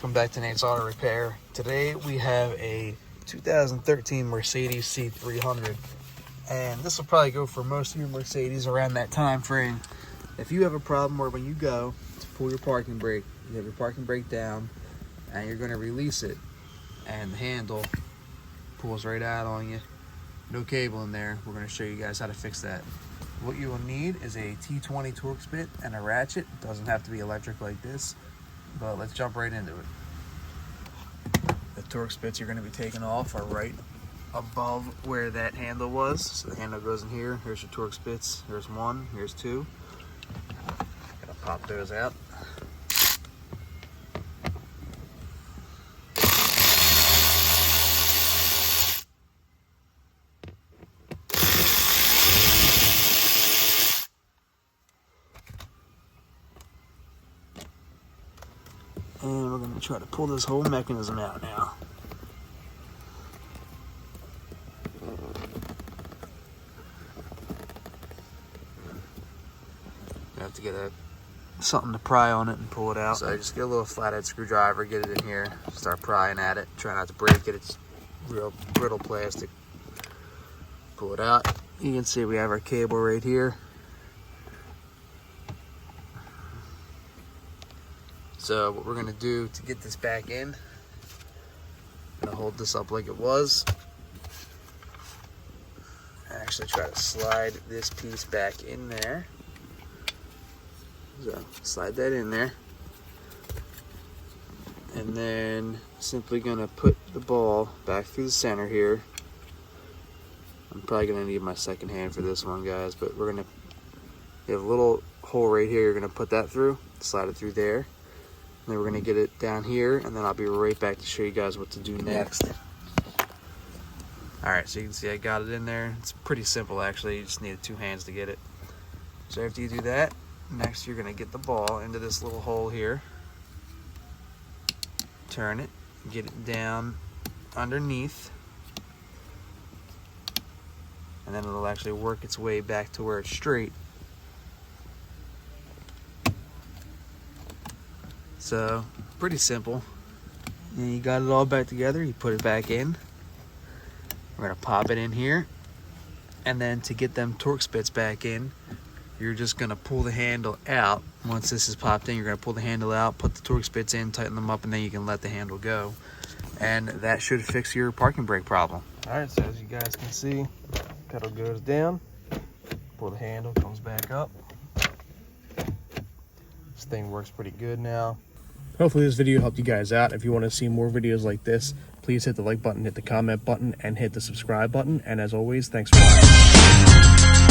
Welcome back to Nate's Auto Repair. Today we have a 2013 Mercedes C300, and this will probably go for most of your Mercedes around that time frame. If you have a problem where when you go to pull your parking brake, you have your parking brake down and you're going to release it and the handle pulls right out on you, no cable in there, we're going to show you guys how to fix that. What you will need is a T20 Torx bit and a ratchet. It doesn't have to be electric like this, but let's jump right into it. The Torx bits you're going to be taking off are right above where that handle was. So the handle goes in here. Here's your Torx bits. Here's one, here's two. Gotta pop those out. And we're going to try to pull this whole mechanism out now. You have to get something to pry on it and pull it out. So just get a little flathead screwdriver, get it in here, start prying at it. Try not to break it, it's real brittle plastic. Pull it out. You can see we have our cable right here. So what we're gonna do to get this back in, I'm gonna hold this up like it was. Actually try to slide this piece back in there. So slide that in there. And then simply gonna put the ball back through the center here. I'm probably gonna need my second hand for this one, guys, but we're gonna, you have a little hole right here, you're gonna put that through, slide it through there. And then we're gonna get it down here, and then I'll be right back to show you guys what to do next. All right, so you can see I got it in there. It's pretty simple, actually. You just need two hands to get it. So after you do that, next you're gonna get the ball into this little hole here. Turn it, get it down underneath. And then it'll actually work its way back to where it's straight. So, pretty simple. And you got it all back together, you put it back in. We're gonna pop it in here. And then to get them Torx bits back in, you're just gonna pull the handle out. Once this is popped in, you're gonna pull the handle out, put the Torx bits in, tighten them up, and then you can let the handle go. And that should fix your parking brake problem. All right, so as you guys can see, pedal goes down, pull the handle, comes back up. This thing works pretty good now. Hopefully this video helped you guys out. If you want to see more videos like this, please hit the like button, hit the comment button, and hit the subscribe button. And as always, thanks for watching.